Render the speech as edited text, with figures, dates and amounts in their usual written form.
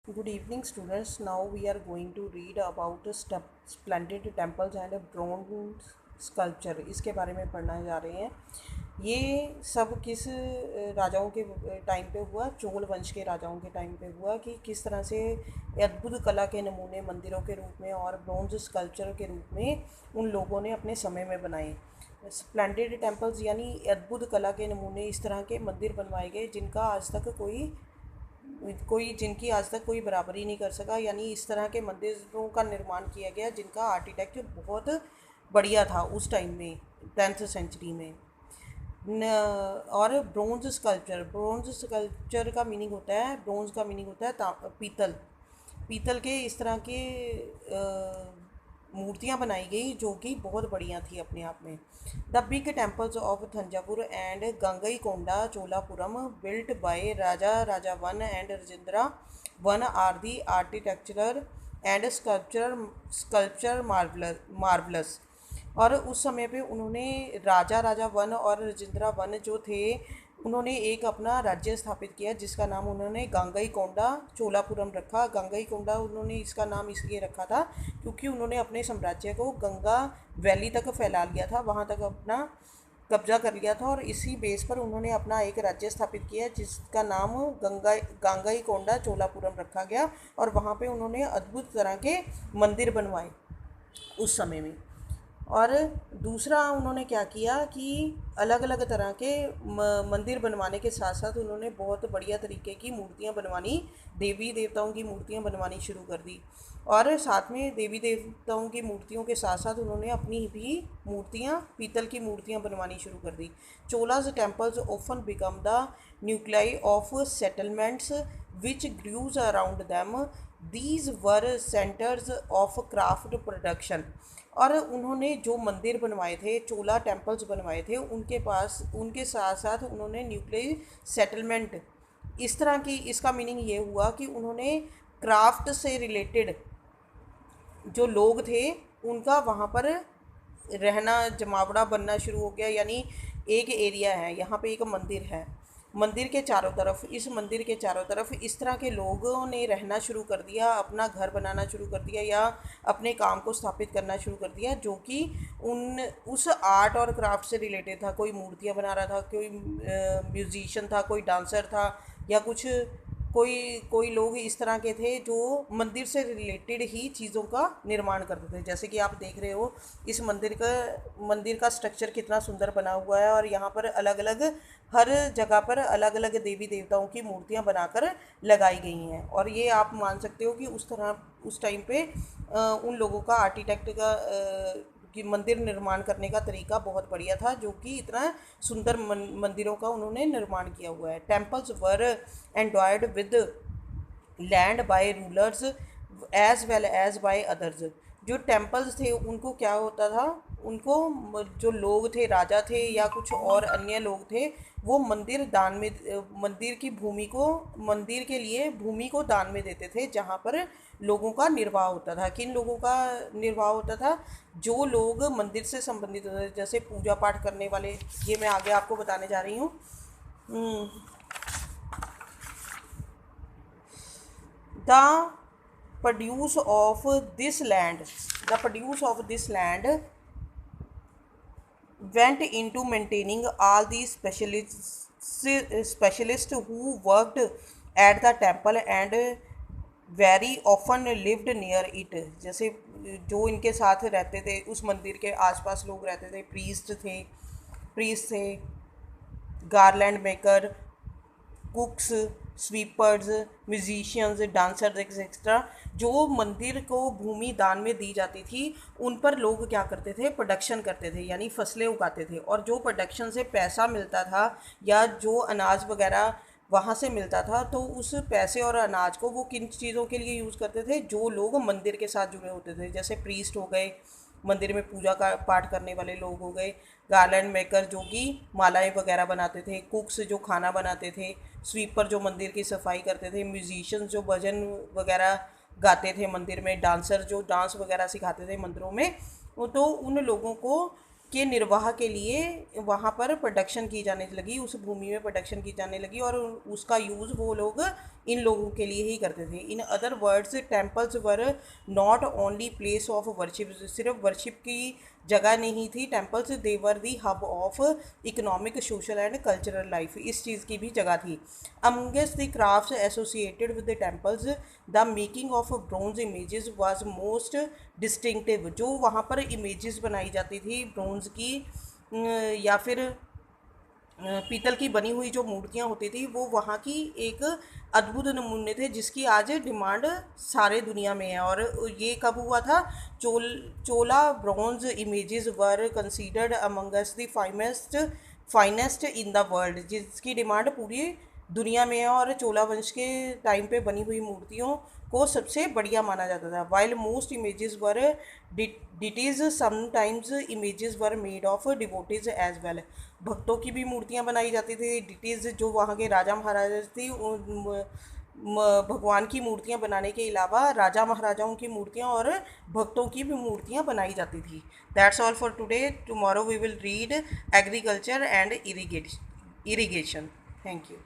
Good evening, students. Now we are going to read about splendid temples and bronze sculpture. इसके बारे में पढ़ना जा रहे हैं। ये सब किस राजाओं के टाइम पे हुआ, चोल वंश के राजाओं के टाइम पे हुआ कि किस तरह से अद्भुत कला के नमूने मंदिरों के रूप में और ब्रोंज स्कल्पचर के रूप में उन लोगों ने अपने समय में बनाए। स्प्लेंडेड टेम्पल्स यानी अद्भुत कला के नमूने, इस तरह के मंदिर बनवाए गए जिनका आज तक जिनकी आज तक कोई बराबरी नहीं कर सका। यानी इस तरह के मंदिरों का निर्माण किया गया जिनका आर्किटेक्चर बहुत बढ़िया था उस टाइम में, 10th सेंचुरी में। और ब्रोंज स्कल्पचर का मीनिंग होता है, ब्रोंज का मीनिंग होता है पीतल। पीतल के इस तरह के मूर्तियाँ बनाई गई जो कि बहुत बढ़िया थी अपने आप में। The big temples of Thanjavur and Gangaikonda Cholapuram built by Raja Raja one and Rajendra one are the architectural and sculpture marvels. और उस समय पे उन्होंने राजा राजा वन और राजेंद्रा वन जो थे, उन्होंने एक अपना राज्य स्थापित किया जिसका नाम उन्होंने गंगईकोंडा चोलापुरम रखा। गंगईकोंडा उन्होंने इसका नाम इसलिए रखा था क्योंकि उन्होंने अपने साम्राज्य को गंगा वैली तक फैला लिया था, वहाँ तक अपना कब्जा कर लिया था और इसी बेस पर उन्होंने अपना एक राज्य स्थापित किया जिसका नाम गंगईकोंडा चोलापुरम रखा गया। और वहाँ पे उन्होंने अद्भुत तरह के मंदिर बनवाए उस समय में। और दूसरा उन्होंने क्या किया कि अलग अलग तरह के मंदिर बनवाने के साथ साथ उन्होंने बहुत बढ़िया तरीके की मूर्तियाँ बनवानी, देवी देवताओं की मूर्तियाँ बनवानी शुरू कर दी। और साथ में देवी देवताओं की मूर्तियों के साथ साथ उन्होंने अपनी भी मूर्तियाँ, पीतल की मूर्तियाँ बनवानी शुरू कर दी। Cholas temples often become the nuclei of settlements which grew around them. These were centres of craft production. और उन्होंने जो मंदिर बनवाए थे, चोला टेम्पल्स बनवाए थे, उनके साथ साथ उन्होंने न्यूक्लियर सेटलमेंट, इस तरह की, इसका मीनिंग ये हुआ कि उन्होंने क्राफ्ट से रिलेटेड जो लोग थे उनका वहाँ पर रहना, जमावड़ा बनना शुरू हो गया। यानी एक एरिया है, यहाँ पे एक मंदिर है, मंदिर के चारों तरफ, इस मंदिर के चारों तरफ इस तरह के लोगों ने रहना शुरू कर दिया, अपना घर बनाना शुरू कर दिया या अपने काम को स्थापित करना शुरू कर दिया जो कि उस आर्ट और क्राफ्ट से रिलेटेड था। कोई मूर्तियाँ बना रहा था, कोई म्यूजिशियन था, कोई डांसर था, या कुछ कोई कोई लोग इस तरह के थे जो मंदिर से रिलेटेड ही चीज़ों का निर्माण करते थे। जैसे कि आप देख रहे हो इस मंदिर का स्ट्रक्चर कितना सुंदर बना हुआ है और यहाँ पर अलग अलग, हर जगह पर अलग अलग देवी देवताओं की मूर्तियाँ बनाकर लगाई गई हैं। और ये आप मान सकते हो कि उस टाइम पे उन लोगों का आर्किटेक्ट का कि मंदिर निर्माण करने का तरीका बहुत बढ़िया था जो कि इतना सुंदर मंदिरों का उन्होंने निर्माण किया हुआ है। Temples were endowed with land by rulers as well as by others. जो टेम्पल्स थे उनको क्या होता था, उनको जो लोग थे, राजा थे या कुछ और अन्य लोग थे, वो मंदिर के लिए भूमि को दान में देते थे जहाँ पर लोगों का निर्वाह होता था। किन लोगों का निर्वाह होता था? जो लोग मंदिर से संबंधित होते थे, जैसे पूजा पाठ करने वाले। ये मैं आगे आपको बताने जा रही हूँ। The produce of this land, the produce of this land went into maintaining all these specialists who worked at the temple and very often lived near it। जैसे जो इनके साथ रहते थे, उस मंदिर के आसपास लोग रहते थे, प्रीस्ट थे, garland maker, कुक्स, sweepers, musicians, dancers etcetera. जो मंदिर को भूमि दान में दी जाती थी उन पर लोग क्या करते थे? प्रोडक्शन करते थे, यानी फसलें उगाते थे। और जो प्रोडक्शन से पैसा मिलता था या जो अनाज वगैरह वहाँ से मिलता था, तो उस पैसे और अनाज को वो किन चीज़ों के लिए यूज़ करते थे? जो लोग मंदिर के साथ जुड़े होते थे, जैसे प्रीस्ट हो गए, मंदिर में पूजा का पाठ करने वाले लोग हो गए, गार्लैंड मेकर जो कि मालाएं वगैरह बनाते थे, कुक्स जो खाना बनाते थे, स्वीपर जो मंदिर की सफाई करते थे, म्यूजिशियंस जो भजन वगैरह गाते थे मंदिर में, डांसर जो डांस वगैरह सिखाते थे मंदिरों में। तो उन लोगों को के निर्वाह के लिए वहाँ पर प्रोडक्शन की जाने लगी, उस भूमि में प्रोडक्शन की जाने लगी, और उसका यूज़ वो लोग इन लोगों के लिए ही करते थे। In other words temples were not only place of worship, सिर्फ वर्शिप की जगह नहीं थी temples, they were the hub of economic, social and cultural life, इस चीज़ की भी जगह थी। Amongst the crafts associated with the temples the making of bronze images was most distinctive, जो वहाँ पर इमेजेस बनाई जाती थी ब्रोंज की या फिर पीतल की बनी हुई जो मूर्तियाँ होती थी, वो वहाँ की एक अद्भुत नमूने थे जिसकी आज डिमांड सारे दुनिया में है। और ये कब हुआ था? Chola bronze images were considered amongst the finest in the world, जिसकी डिमांड पूरी दुनिया में है, और चोला वंश के टाइम पे बनी हुई मूर्तियों को सबसे बढ़िया माना जाता था। While most images were deities, sometimes images were made of devotees as well, भक्तों की भी मूर्तियाँ बनाई जाती थी। डिटीज जो वहाँ के राजा महाराजा थी, भगवान की मूर्तियाँ बनाने के अलावा राजा महाराजाओं की मूर्तियाँ और भक्तों की भी मूर्तियाँ बनाई जाती थी। That's all for today. Tomorrow we will read agriculture and irrigation. Thank you.